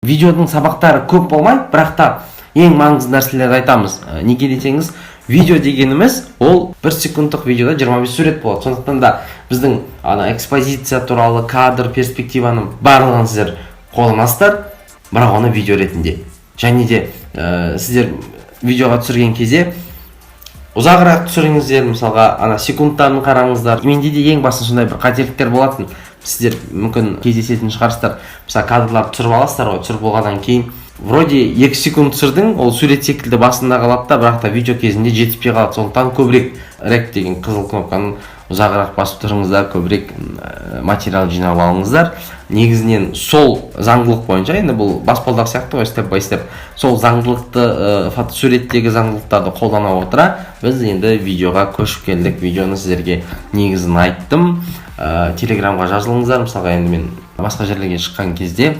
видеодың сабақтары көп болмайды, бірақ та ең маңызды нәрселерді айтамыз. Неге десеңіз, видео дегеніміз ол 1 секундтық видеода 25 сурет болады. Сондықтан да біздің экспозиция туралы, кадр, перспективаны барлығын сіздер қолданасыздар, бірақ оны видео ретінде. Және де сіздер видеоға түсірген кезде ұзағырақ түсіріңіздер, мысалға секундтарын қараңыздар. Менде де ең басында сондай бір қателіктер болатын. Сіздер мүмкін кездесетін шығарсыздар. Мысалы кадрларды түсіріп аласыздар ғой, түсіріп болғаннан кейін вроде 2 секунд түсірдің, ол сурет секілді басында қалады да, бірақ та видео кезінде жетіспей қалады. Сондықтан көбірек рек деген қызыл кнопканы ұзағырақ басып тұрыңыздар, көбірек материал жинап алыңыздар. Негізінен сол заңдылық бойынша, енді бұл баспалдақ сияқты ғой, степ бай степ, сол заңдылықты, фотосуреттегі заңдылықтарды қолдана отыра, біз енді видеоға көшіп келдік. Видеоны сіздерге негізін айттым. Телеграмға жазылыңыздар. Мысалға енді мен басқа жерлерге шыққан кезде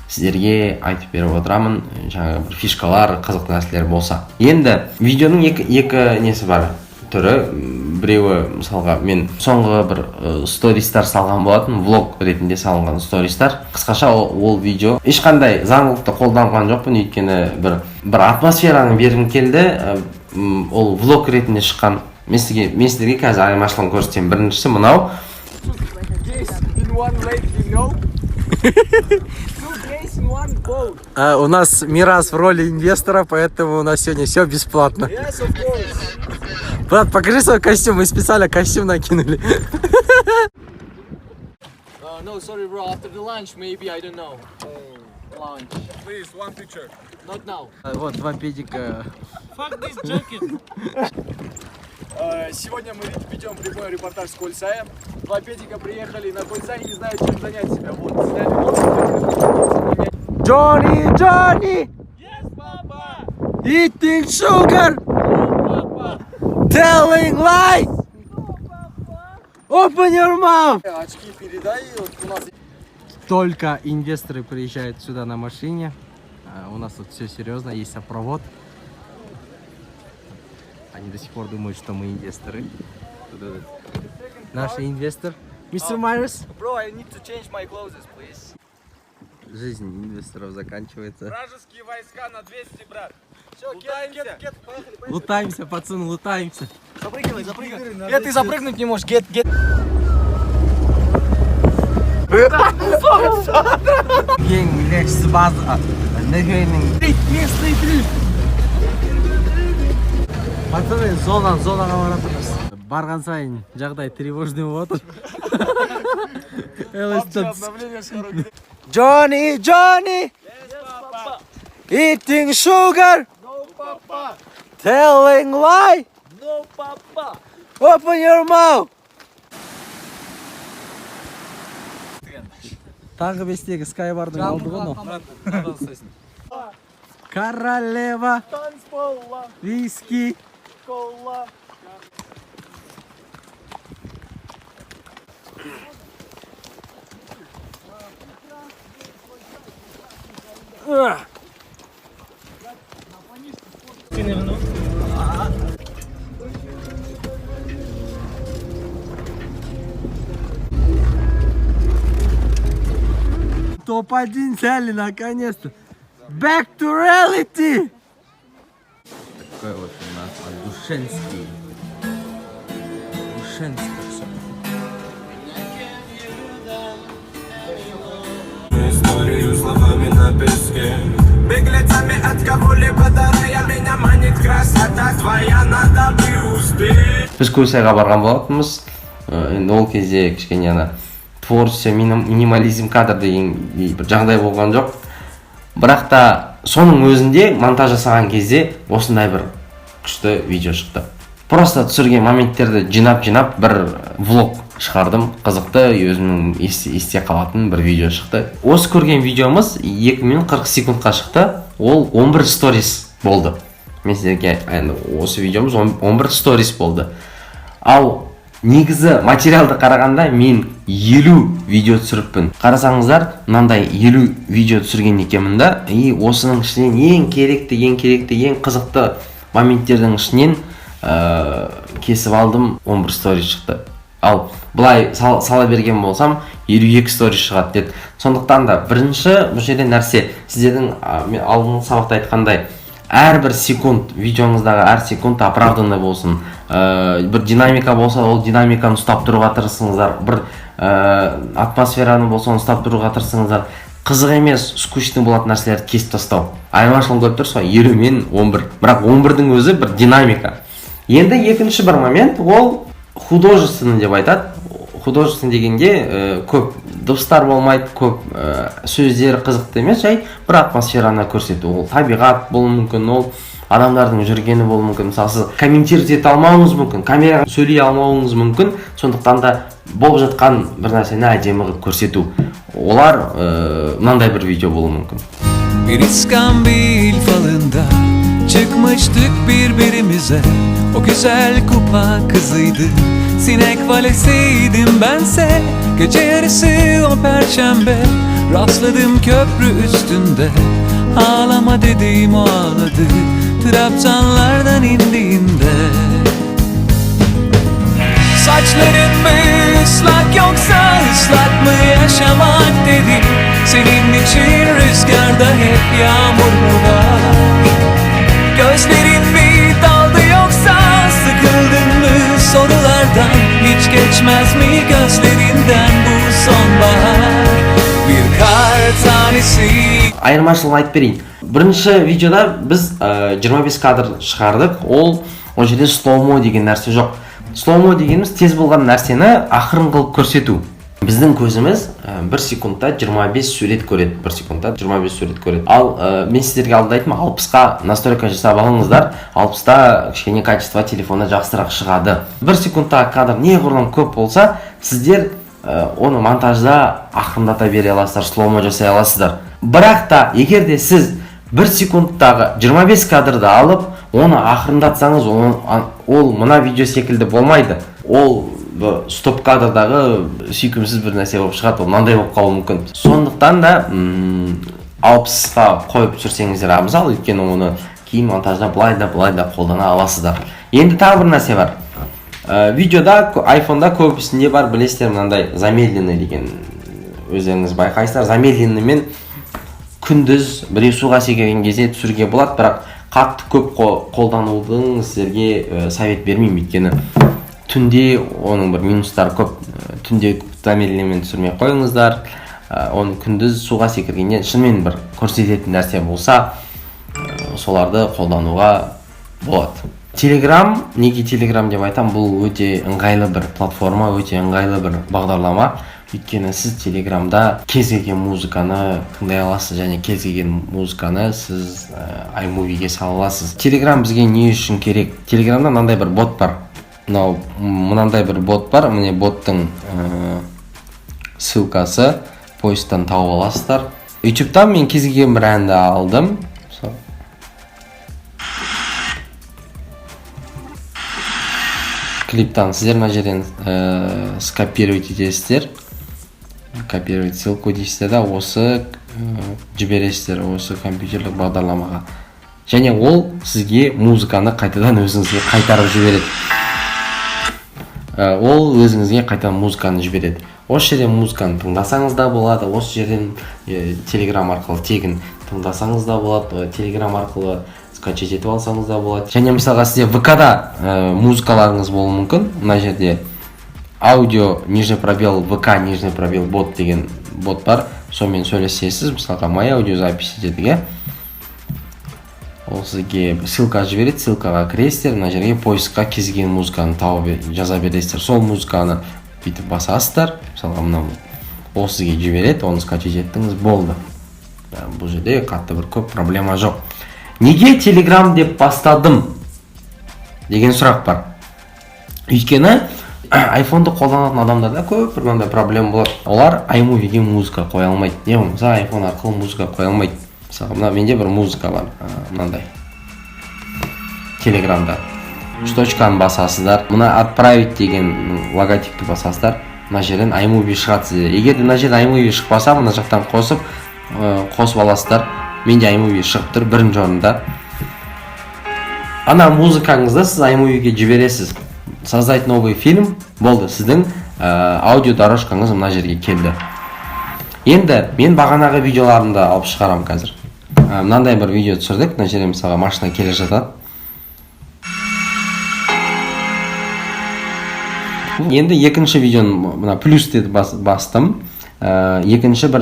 сіздерге айтып беріп отырамын, жаңағы бір фишкалар, қызық нәрселер болса. Енді видеоның екі несі бар, түрі. Біреуі, мысалға, мен соңғы бір стористар салған болатын, влог ретінде салынған стористар. Қысқаша ол видео ешқандай заңдылықты қолданған жоқпын, өйткені бір атмосфераны бергім келді. Ол влог ретінде шыққан. Мен сіздерге қазір айырмашылығын көрсетемін. Біріншісі мынау. У нас Мирас в роли инвестора, поэтому у нас сегодня все бесплатно. Yes, of course. Брат, покажи свой костюм, мы специально костюм накинули. No, sorry, bro. After the lunch, maybe, I don't know. Lunch. Please, one picture. Not now. Вот два педика. Fuck this jacket. Сегодня мы ведем прямой репортаж с Кольцая. Два педика приехали на Кольцай и не знают, чем занять себя. Вот, сняли лодку. Johnny! Yes, papa. Eating sugar! Papa. Telling lies! Open your mouth! Очки передай. Вот у нас... Только инвесторы приезжают сюда на машине. У нас тут все серьезно, есть сопровод. Они до сих пор думают, что мы инвесторы. Наш инвестор. Мистер Майерс. Bro, I need to change my clothes, please. Жизнь инвесторов заканчивается. Вражеские войска на 200, брат. Все, кет, поехали. Лутаемся, пацаны, лутаемся. Запрыгивай. Ты запрыгнуть не можешь, get. Ең легче база. Местный дрифт. Пацаны, зонаға баратырмыз. Барған сайын жағдай тревожный болып отыр. Обновление скоро. Johnny! Yes, papa. Eating sugar! No, papa. Telling lie! No, papa. Open your mouth! Таңғы 5-тегі Skybard'ың алды ғыны. Королева, Танцпола, виски. кола. Топ-1 взяли наконец-то. Back to reality! Такой вот у нас Душенский. Историю словами на песке. Беглецами от кого-либо дарая меня манит красота твоя, надо бы успеть. Біз Кольцайға барған болатынбыз. Енді ол кезде кішкене творчество, минимализм кадр деген бір жағдай болған жоқ. Бірақ та соның өзінде монтаж жасаған кезде осындай бір күшті видео шықты. Просто түсірген моменттерді жинап бір влог шығардым. Қызықты, өзімнің есте қалатын бір видео шықты. Осы көрген видеомыз 2 минут 40 секундқа шықты. Ол 11 сторис болды. Мен сіздерге осы видеомыз 11 сторис болды. Ал негізі материалды қарағанда мен 50 видео түсіріппін. Қарасаңыздар, мынандай 50 видео түсірген екенмін да, и осының ішінен ең керекті, ең қызықты моменттердің ішінен кесіп алдым, 11 сторис шықты. Ал былай сала берген болсам 52 сторис шығады деді. Сондықтан да бірінші бұл жерде нәрсе, сіздердің мен алдыңғы сабақта айтқандай, әрбір секунд, видеоңыздағы әр секунд оправданный болсын. Бір динамика болса, ол динамиканы ұстап тұруға тырысыңыздар. Бір атмосфераны болса, оны ұстап тұруға тырысыңыздар. Қызық емес, скучный болатын нәрселерді кесіп тастау. Айырмашылығын көріп тұрсыз ғой, 20 мен 11. Бірақ 11-дің өзі бір динамика. Енді екінші бір момент, ол художественный деп айтады. Художественный дегенде көп дыбыстар болмайды, көп сөздер қызықты емес, жай бір атмосфераны көрсету. Ол табиғат болуы мүмкін, ол адамдардың жүргені болуы мүмкін. Мысалы, сіз комментировать ете алмауыңыз мүмкін, камераға сөйлей алмауыңыз мүмкін. Сондықтан да болып жатқан бір нәрсені әдемі қылып көрсету. Олар мынандай bir video болуы мүмкін. Bir iskambil falında çıkmıştık birbirimize. O güzel kupa kızıydı. Sinek valesiydim bense. Gece yarısı o perşembe. Rastladım köprü üstünde. Ağlama dediğim o ağladı. Trabzanlardan indiğinde. Saçların mı ıslak yoksa ıslak mı yaşamak dedim. Senin için rüzgarda hep yağmur mu var? Gözlerin mi daldı yoksa sıkıldın mı sorulardan? Hiç geçmez mi gözlerinden bu sonbahar? Bir kar tanesi. Айырмашылығын айтып берейін. Бірінші видеода біз 25 кадр шығардық. Ол жерде слоумо деген нәрсе жоқ. Слоумо дегеніміз тез болған нәрсені ақырын қылып көрсету. Біздің көзіміз 1 секундта 25 сурет көреді. 1 секундта 25 сурет көреді. Ал мен сіздерге алдында айттым, 60-қа настройка жасап алыңыздар. 60-та кішкене качество телефонда жақсырақ шығады. 1 секундта кадр неғұрлым көп болса, сіздер оны монтажда ақырындата бере аласыздар, слоумо жасай аласыздар. Бірақ та егер де сіз 1 секундтағы 25 кадрды алып, оны ақырындатсаңыз, ол мына видео секілді болмайды. Ол стоп кадрдағы сүйкімсіз бір нәрсе болып шығады, ол мынандай болып қалуы мүмкін. Сондықтан да 60-ға қойып түсірсеңіздер абзал, өйткені оны кейін монтажда былай да қолдана аласыздар. Енді тағы бір нәрсе бар. Видеода, айфонда көбісінде бар, білесіздер, мынандай замедленный деген өздеріңіз байқайсыздар. Замедленный мен күндіз біреу суға секірген кезде түсіруге болады, бірақ қатты көп қолданудың сіздерге совет бермеймін, өйткені түнде оның бір минустары көп. Түнде замедленныймен түсірмей қойыңыздар. Оны күндіз суға секіргенде шынымен бір көрсететін нәрсе болса, соларды қолдануға болады. Telegram, неге Telegram деп айтам, бұл өте ыңғайлы бір платформа, өте ыңғайлы бір бағдарлама. Өйткені сіз Телеграмда кез келген музыканы тыңдай аласыз, және кез келген музыканы сіз iMovie'ге сала аласыз. Telegram бізге не үшін керек? Телеграмда мынандай бір бот бар. Мынандай бір бот бар. Міне боттың ссылкасы поисктан тауып аласыздар. YouTube'дан мен кез келген бір әнді алдым. Клиптан сіздер мына жерден скопировать етесіздер. Копировать ссылку дейсіздер да, осы жібересіздер осы компьютерлік бағдарламаға. Және ол сізге музыканы қайтадан өзіңізге қайтарып жібереді. Ол өзіңізге қайтадан музыканы жібереді. Осы жерден музыканы тыңдасаңыз да болады, осы жерден Telegram арқылы тегін тыңдасаңыз да болады, Telegram арқылы скачать етіп алсаңыз да болады. Және мысалға сізде ВК-да музыкаларыңыз болуы мүмкін. Мына жерде аудио нижний пробел ВК нижний пробел бот деген бот бар. Сонымен сөйлесесіз, мысалға моя аудиозапись дедік. Ол сізге ссылка жібереді, ссылкаға кіресіздер, мына жерге поискқа кез келген музыканы тауып жаза бересіздер. Сол музыканы бүйтіп басасыздар. Мысалға мынау ол сізге жібереді, оны скачать еттіңіз, болды. Бұл жерде қатты бір көп проблема жоқ. Неге Telegram деп бастадым деген сұрақ бар. Өйткені iPhone-ды қолданатын адамдарда көп бір мынандай проблема болады. Олар iMovie'ге музыка қоя алмайды. Не болмаса iPhone арқылы музыка қоя алмайды. Мысалы, менде бір музыка бар, мынандай. Telegram'да. Шточканы басасыздар. Мына отправить деген логотипті басасыздар. Мына жерден iMovie шығады сізде. Егер мына жерде iMovie шықпаса, мына жақтан қосып аласыздар. Менде iMovie шығып тұр бірінші орында. Ана музыкаңызды сіз iMovie'ге жібересіз. создать новый фильм болды, сіздің аудио дорожкаңыз мына жерге келді. Енді мен бағанағы видеоларымды алып шығарам қазір. Мынандай бір видео түсірдік, мына жерге мысалға машина келе жатады. Енді екінші видеоны мына плюс деді бастым. Екінші бір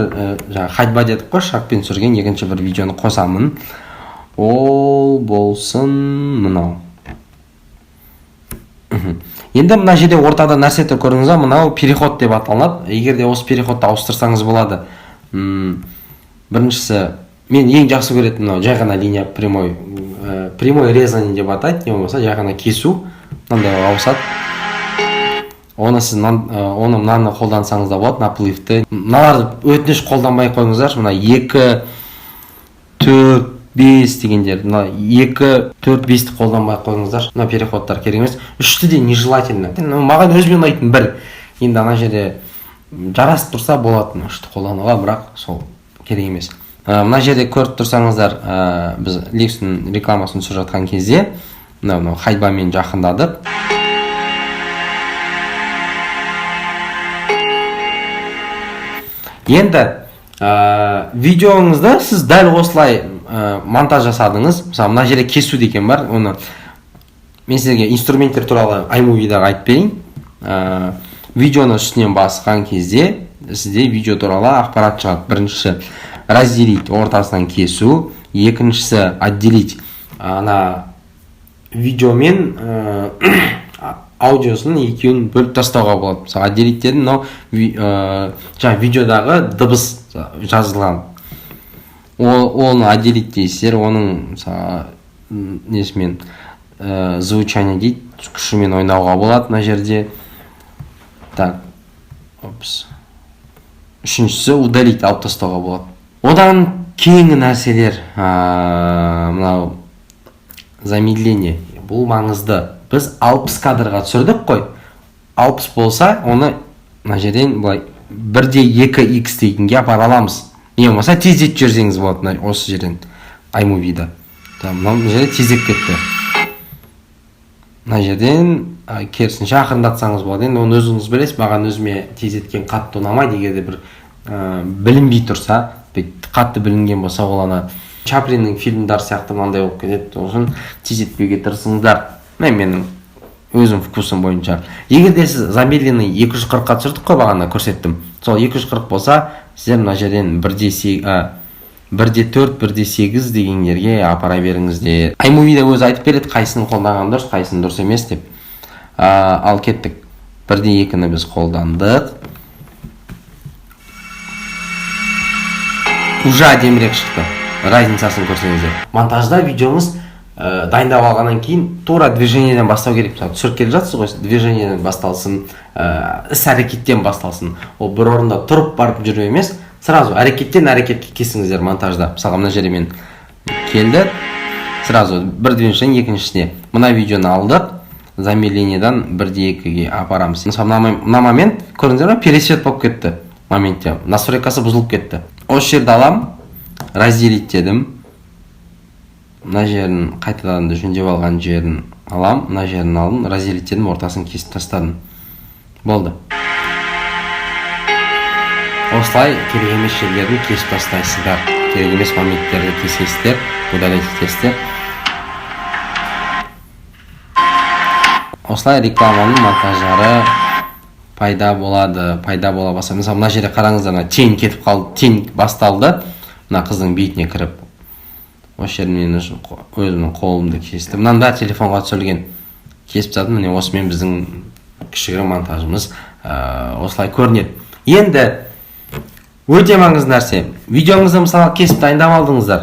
ходьба дедік қой, шақпен түсірген екінші бір видеоны қосамын. Ол болсын мынау. Енді мына жерде ортада нәрсетті көріңіз, мынау переход деп аталынады. Егер де осы переходты ауыстырсаңыз болады. Біріншісі, мен ең жақсы көретін мынау жай ғана линия прямой резание деп атайды, не болмаса жай ғана кесу, мынандай ауысады. Оны сіз мынаны қолдансаңыз да болады, наплывты. Мыналарды өтініш қолданбай қойыңыздар. Мына 2, 4, 5 дегендер, 2, 4, 5-ті қолданбай қойыңыздар. Мына переходтар керек емес. 3-ті де нежелательно. Маған өзіме ұнайтын бір. Енді ана жерде жарасып тұрса болатын 3-ті қолдануға, бірақ сол керек емес. Мына жерде көріп тұрсаңыздар, біз Lexus'un рекламасын түсіріп жатқан кезде мынау ходьбамен жақындадық. Енді видеоңызда сіз дәл осылай монтаж жасадыңыз. Мысалы, мына жерде кесу деген бар. Оны мен сізге инструменттер туралы iMovie'дағы айтып берейін. Видеоны үстінен басқан кезде сізде видео туралы ақпарат шығады. Біріншісі разделить, ортасынан кесу. Екіншісі отделить, ана видеомен аудиосын екеуін бөліп тастауға болады. Мысалы, отделить дедім, но видеодағы дыбыс жазылған. Оны отделить дейсіздер, оның несімен звучание дейді, күшімен ойнауға болады мына жерде. Так, үшіншісі удалить, алып тастауға болады. Одан кейінгі нәрселер, мынау замедление, бұл маңызды. Біз 60 кадрға түсірдік қой. 60 болса, оны мына жерден 1:2x дегенге апара аламыз. Не болмаса тездетіп жіберсеңіз болады осы жерден iMovie'да. Мына жерде тездеп кетті. Мына жерден керісінше ақырындатсаңыз болады. Енді оны өзіңіз білесіз, маған өзіме тездеткен қатты ұнамайды. Егер де бір білінбей тұрса, қатты білінген болса, ол ана Чаплиннің фильмдары сияқты мынандай болып кетеді. Сосын тездетпеуге тырысыңыздар. Менің өзім вкусым бойынша. Егер де сіз замедленный 240-қа түсірдік қой, бағана көрсеттім. Сол 240 болса, сіздер мына жерден 1:4, 1:8 дегендерге апара беріңіздер. iMovie'да өзі айтып береді, қайсысын қолданған дұрыс, қайсысын дұрыс емес деп. Ал кеттік. 1:2-ні біз қолдандық. Уже әдемірек шықты. Разницасын көрсеңіздер. Монтажда видеоңыз дайындап алғаннан кейін тура движениеден бастау керек. Түсіріп келе жатсыз ғой, движениеден басталсын, іс-әрекеттен басталсын. Ол бір орында тұрып барып жүру емес, сразу әрекеттен әрекетке кесіңіздер монтажда. Мысалға мына жерде мен келді, сразу бір движение екіншісіне. Мына видеоны алдық, замедлениядан 1:2-ге апарамыз. Мысалы, мына момент, көрдіңіздер ме, пересвет болып кетті моментте. Настройкасы бұзылып кетті. Осы жерді алам, разделить дедім. Мына жерін қайтадан жөндеп алған жерін алам, мына жерін алдым, разделить дедім, ортасын кесіп тастадым. Болды. Осылай керек емес жерлерін кесіп тастайсыздар. Керек емес моменттерді кесесіздер, удалить етесіздер. Осылай рекламаның монтаждары пайда болады, пайда бола бастайды. Мысалы, мына жерде қараңыздар, тень кетіп қалды, тень басталды. Мына қыздың бетіне кіріп. Осы жерін мен өзімнің қолымды кестім. Мынанда телефонға түсірілген кесіп тастадым. Міне осымен біздің кішігірім монтажымыз осылай көрінеді. Енді өте маңызды нәрсе. Видеоңызды мысалы кесіп дайындап алдыңыздар.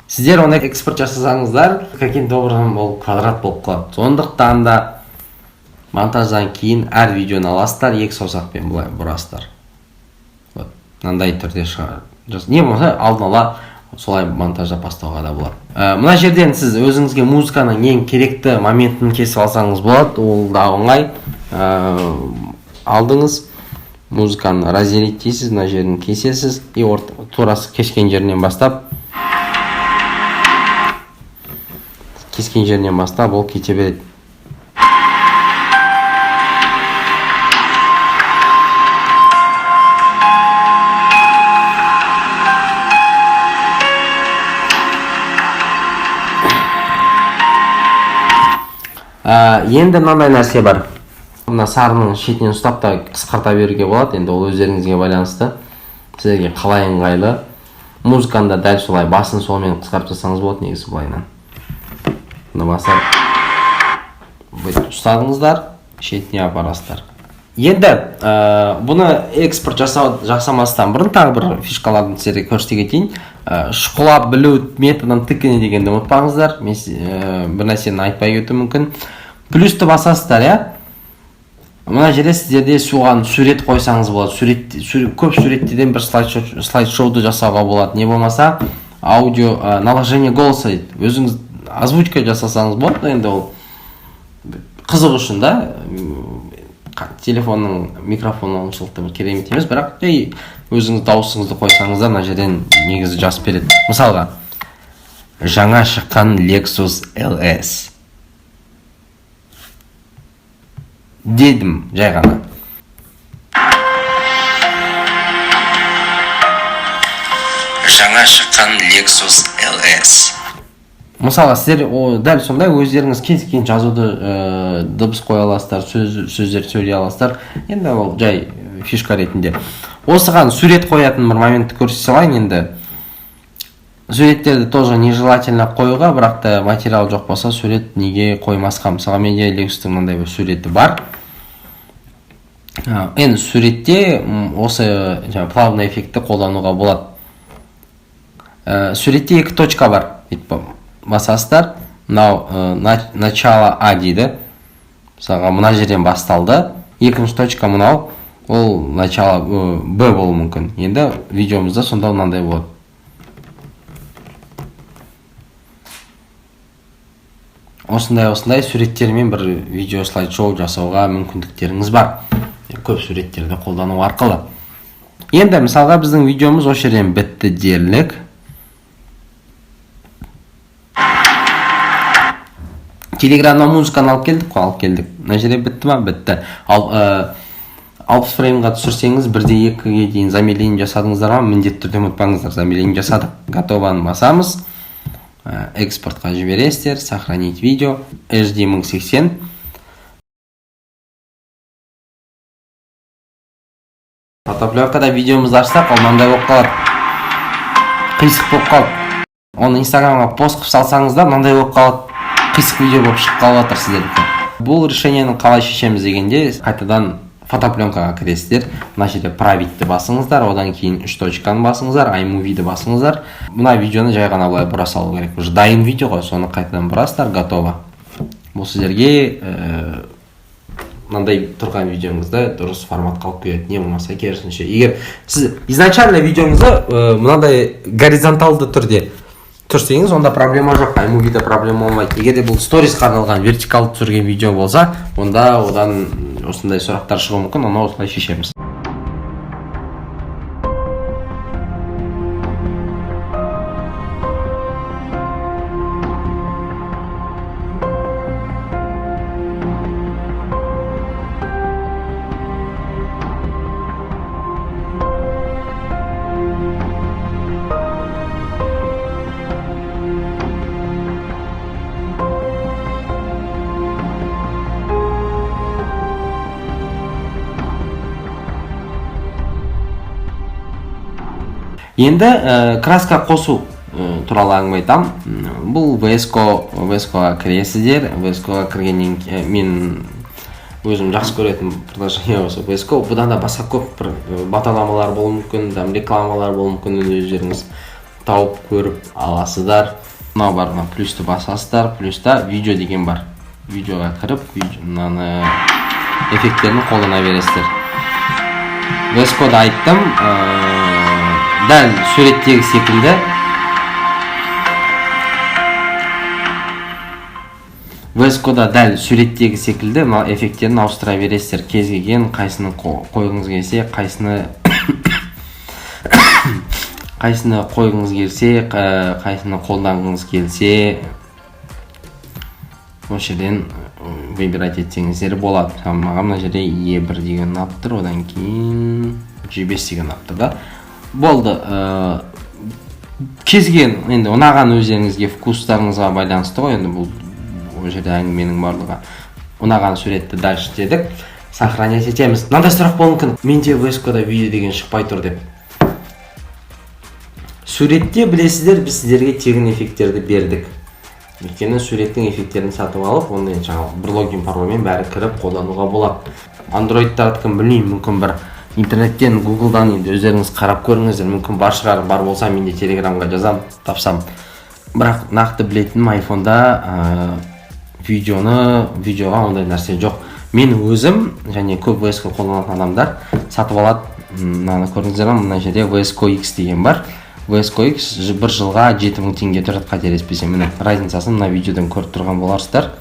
Сіздер оны экспорт жасасаңыздар, каким-то образом ол квадрат болып қалады. Сондықтан да монтаждан кейін әр видеоны аласыздар, екі саусақпен бұлай бұрасыздар. Мынандай түрде шығар. Не болмаса алдын ала солай монтажда бастауға да болады. Мына жерден сіз өзіңізге музыканың ең керекті моментін кесіп алсаңыз болады. Ол да оңай. Алдыңыз музыканы разделить дейсіз, мына жерін кесесіз. И турасы кескен жерінен бастап ол кете береді. Енді мынандай нәрсе бар. Мына сарының шетінен ұстап та қысқарта беруге болады. Енді ол өздеріңізге байланысты. Сіздерге қалай ыңғайлы. Музыканы да дәл солай басын солмен қысқартып жасаңыз болады негізі былайынан. Бұны басар. Бүйтіп ұстадыңыздар, шетіне апарасыздар. Енді бұны экспорт жасамастан бұрын тағы бір фишкаларын сіздерге көрсете кетейін. Шұқылап білу методын тікіне дегенді ұмытпаңыздар. Мен бір нәрсені айтпай кетуім мүмкін. Плюсті басасыздар, иә? Мына жерде сіздерде соған сурет қойсаңыз болады. Көп суреттеден бір слайд-шоуды жасауға болады. Не болмаса, аудио, наложение голоса дейді. Өзіңіз озвучка жасасаңыз болады. Енді ол қызық үшін да, телефонның микрофоны оншалықты бір керемет емес, бірақ өзіңіз дауысыңызды қойсаңыздар, мына жерден негізі жазып береді. Мысалға, жаңа шыққан Lexus LS дедім жай ғана. Жаңа шыққан Lexus LS. Мысалы, сіздер дәл сондай өздеріңіз кез-келген жазуды дыбыс қоя аласыздар, сөздер сөйлей аласыздар. Енді ол жай фишка ретінде. Осыған сурет қоятын бір моментті көрсете салайын. Енді суреттерді тоже нежелательно қоюға, бірақ та материал жоқ болса, сурет неге қоймасқа. Мысалы, менде Lexustың мынандай бір суреті бар. Енді суретте осы плавный эффектті қолдануға болады. Суретте екі точка бар. Басасыздар, начало А дейді. Мысалға, мына жерден басталды. Екінші точка мынау, ол начало Б болу мүмкін. Енді видеомызда сонда мынандай болады. Осындай суреттермен бір видео слайд-шоу жасауға мүмкіндіктеріңіз бар. Көп суреттерді қолдану арқылы. Енді мысалға біздің видеомыз осы жерден бітті дерлік. Телеграмнан музыканы алып келдік. Мына жерде бітті ма? Бітті. 60 фреймға түсірсеңіз, 1:2-ге дейін замедление жасадыңыздар ма? Міндетті түрде ұмытпаңыздар. Замедление жасадық. Готованы басамыз. Экспортқа жібересіздер. Сохранить видео. HD 1080. Фотопленкада видеомызды ашсақ, ол мынандай болып қалады. Қисық болып қалды. Оны Инстаграмға пост қылып салсаңыздар, мынандай болып қалады. Қисық видео болып шығып қалып жатыр сіздердікі. Бұл решениені қалай шешеміз дегенде, қайтадан фотопленкаға кіресіздер. Мына жерде правитті басыңыздар, одан кейін 3 точканы басыңыздар, iMovie'ді басыңыздар. Мына видеоны жай ғана былай бұра салу керек. Уже дайын видео ғой, соны қайтадан бұрасыздар, готово. Бұл сіздерге мынандай тұрған видеоңызды дұрыс форматқа алып береді. Не болмаса керісінше. Егер сіз изначально видеоңызды мынандай горизонталды түрде түсірсеңіз, онда проблема жоқ. iMovie'да проблема болмайды. Егер де бұл сторисқа арналған вертикалды түсірген видео болса, онда одан осындай сұрақтар шығуы мүмкін, оны осылай шешеміз. Енді краска қосу туралы әңгіме айтам. Бұл VS-ға кіресіздер. VS-ға кіргеннен мен өзім жақсы көретін приложение осы VS-ға. Бұдан да басқа көп бір баталамалар болуы мүмкін, рекламалар болуы мүмкін, өздеріңіз тауып көріп аласыздар. Мынау бар, плюсті басасыздар. Плюста видео деген бар. Видеоға кіріп, мынаны эффекттерін қолдана бересіздер. VS-ға айттым. Дәл суреттегі секілді VS-Code'да дәл суреттегі секілді эффекттерін ауыстыра бересіздер. Кез келген қайсыны қойғыңыз келсе, қайсыны қойғыңыз келсе, қайсыны қолданғыңыз келсе, осы жерден выбирать етсеңіздер болады. Маған мына жерде E1 деген ұнап тұр, одан кейін G5 деген ұнап тұр да. Болды. Кезген, енді ұнаған өздеріңізге вкустарыңызға байланысты ғой. Енді бұл ол жерде әңгіменің барлығы. Ұнаған суретті дальше дедік, сохранять етеміз. Мынандай сұрақ болуы мүмкін, менде VSCO-да видео деген шықпай тұр деп. Суретте білесіздер, біз сіздерге тегін эффекттерді бердік. Өйткені суреттің эффекттерін сатып алып, оны жаңағы бір логин парольмен бәрі кіріп қолдануға болады. Андроидтардікін білмеймін, мүмкін бір интернеттен, Google'дан енді өздеріңіз қарап көріңіздер, мүмкін бар шығар, бар болса мен де Телеграмға жазам, тапсам. Бірақ нақты білетінім айфонда видеоға ондай нәрсе жоқ. Мен өзім және көп VSCO қолданатын адамдар сатып алады. Мынаны көрдіңіздер ме? Мына жерде VSCO X деген бар. VSCO X бір жылға 7000 теңге тұрады, қателеспесем. Міне разницасын мына видеодан көріп тұрған боларсыздар.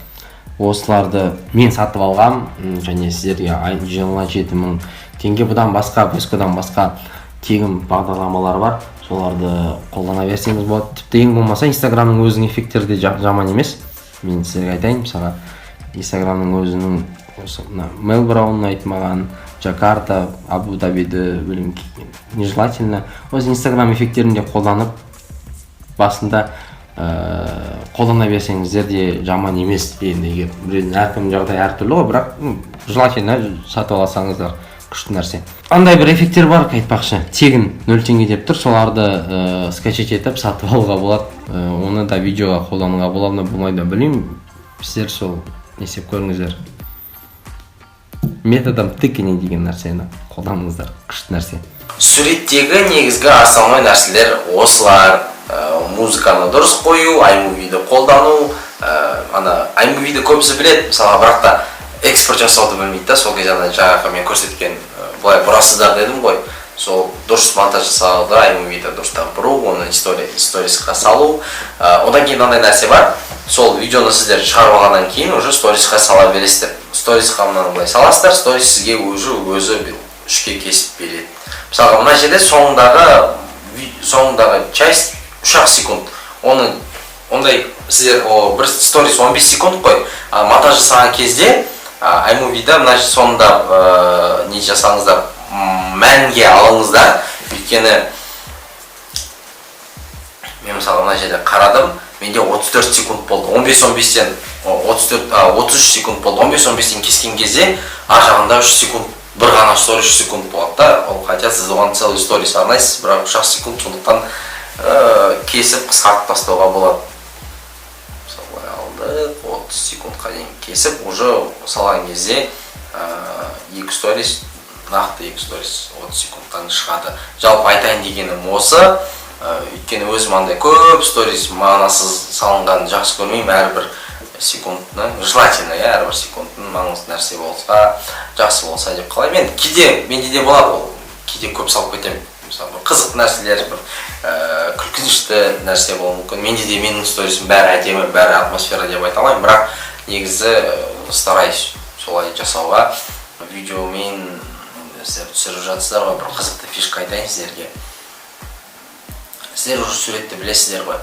Осыларды мен сатып алғам және сіздерге жылына 7000 теңге. Бұдан басқа VSCO-дан басқа тегін бағдарламалар бар. Соларды қолдана берсеңіз болады. Тіпті ең болмаса Instagramның өзінің эффекттері де жаман емес. Мен сіздерге айтайын, мысалы Instagramның өзінің осы Мелбраун айтмаған, Джакарта, Абу-Дабиді білім нежелательно. Өз Instagram эффекттерінде қолданып басында қолдана берсеңіздер де жаман емес. Енді егер біреудің әркім жағдай әртүрлі ғой, бірақ желательно сатып алсаңыздар күшті нәрсе. Андай бір эффекттер бар, айтпақшы, тегін 0 теңге деп тұр, соларды скачать етіп сатып алуға болады. Оны да видеоға қолдануға болады, болмайды білмеймін. Сіздер сол есеп көріңіздер. Методом тыкене деген нәрсені қолданыңыздар, күшті нәрсе. Суреттегі негізгі основной нәрселер осылар. Музыканы дұрыс қою, iMovie-ді қолдану. iMovie-ді көбісі біледі, мысалы, бірақ та экспорт жасауды білмейді да. Сол кезде жаңағы мен көрсеткен былай бұрасыздар дедім ғой. Сол дұрыс монтаж жасауды, iMovie-ді дұрыстап бұру, оны сторисқа салу. Одан кейін мынандай нәрсе бар. Сол видеоны сіздер шығарып алғаннан кейін уже сторисқа сала бересіздер. Сторисқа мынаны былай саласыздар, сторис сізге өзі 3-ке кесіп береді. Мысалы, мына жерде соңындағы часть 3 секунд. Ондай сіздер бір сторис 15 секунд қой. Монтаж жасаған кезде iMovie-да мына соңында не жасаңыздар, мәнге алыңыздар. Өйткені мен мысалы мына жерде қарадым, менде 34 секунд болды. 15-15-тен 33 секунд болды. 15-15-тен кескен кезде жағында 3 секунд, бір ғана сторис 3 секунд болады да. Ол хотя сіз оған целый сторис арнайсыз, бірақ 3 секунд, сондықтан кесіп қысқартып тастауға болады. Мысалы алды 30 секундқа дейін кесіп, уже салған кезде 2 сторис, нақты 2 сторис 30 секундтан шығады. Жалпы айтайын дегенім осы. Өйткені өзім андай көп сторис мағынасыз салынған жақсы көрмеймін. Әрбір секундны, желательно, әрбір секундтың маңызды нәрсе болса, жақсы болса деп қалаймын. Менде де болады ол. Кейде көп салып кетемін. Мысалы, қызық нәрселер, күлкінішті нәрсе болуы мүмкін. Менде де менің сторисім бәрі әдемі, бәрі атмосфера деп айта алмаймын, бірақ негізі стараюсь солай жасауға. Видеомен сіздер түсіріп жатсыздар ғой, бір қызықты фишка айтайын сіздерге. Сіздер уже суретті білесіздер ғой.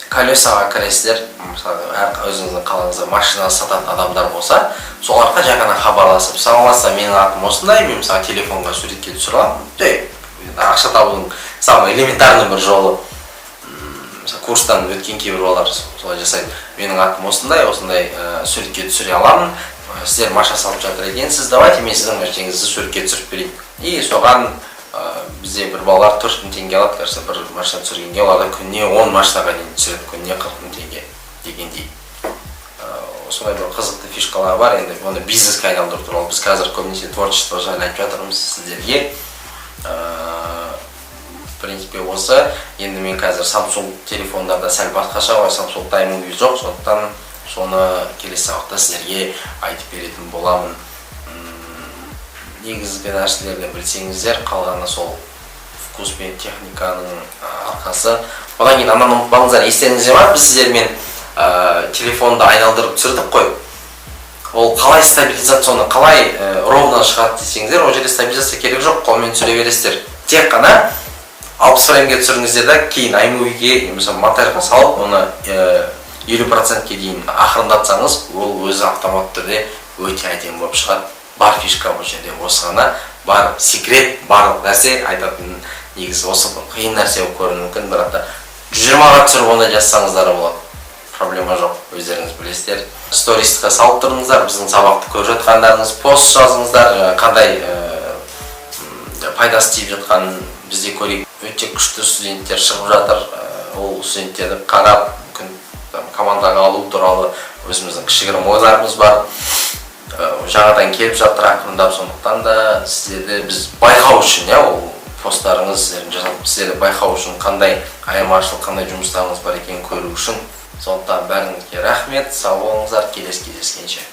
Колесаға кіресіздер, мысалы, өзіңіздің қалаңызда машина сататын адамдар болса, соларға жай ғана хабарласып, саламатсыздар, менің атым осындай, мен мысалы телефонға суретке түсіре аламын. Ақша табудың самый элементарный бір жолы. Курстан өткен кейбір балалар солай жасайды. Менің атым осындай суретке түсіре аламын. Сіздер машина салып жатыр екенсіз, давайте мен сіздің машинаңызды суретке түсіріп берейін. И соған бізде бір балалар 4000 теңге алады, кажется, бір машина түсіргенге, оларда күніне 10 машинаға дейін түсіреді, күніне 40 000 теңге дегендей. Осылай бір қызықты фишкалар бар, енді оны бизнеске айналдырып тұрмыз. Біз қазір көбінесе творчество жайлы айтып жатырмыз сіздерге. В принципе, осы. Енді мен қазір Samsung телефондарда сәл басқаша ғой, Samsung'да iMovie жоқ, сондықтан соны келесі сабақта сіздерге айтып беретін боламын. Негізгі нәрселерді білсеңіздер, қалғаны сол вкус пен техниканың арқасы. Одан кейін ананы ұмытпаңыздар, естеріңізде бар, біз сіздермен телефонды айналдырып түсірдік қой. Ол қалай стабилизацияны, қалай ровно шығады десеңіздер, ол жерде стабилизация керек жоқ, қолмен түсіре бересіздер. Тек қана 60 фреймге түсіріңіздер да, кейін iMovie-ге, мысалы монтажға салып, оны 50%-ке дейін ақырындатсаңыз, ол өзі автоматты түрде өте әдемі болып шығады. Бар фишка бұл жерде осы ғана, бар секрет, барлық нәрсе айтатын негізі осы қиын нәрсе болып көрінуі мүмкін, бірақ та 120-ға түсіріп онда жазсаңыздар болады. проблема жоқ, өздеріңіз білесіздер. Стористқа салып тұрыңыздар, біздің сабақты көріп жатқандарыңыз, пост жазыңыздар, қандай пайдасы тиіп жатқанын бізде көрейік. Өте күшті студенттер шығып жатыр, ол студенттерді қарап, командаға алу туралы өзіміздің кішігірім ойларымыз бар. Жаңадан келіп жатыр ақырындап, сондықтан да сіздерді біз байқау үшін, ол посттарыңыз сіздердің жазылып, сіздерді байқау үшін қандай айырмашылық, қандай жұмыстарыңыз бар екенін көру үшін. Сондықтан бәріңізге рахмет, сау болыңыздар, келесі кездескенше.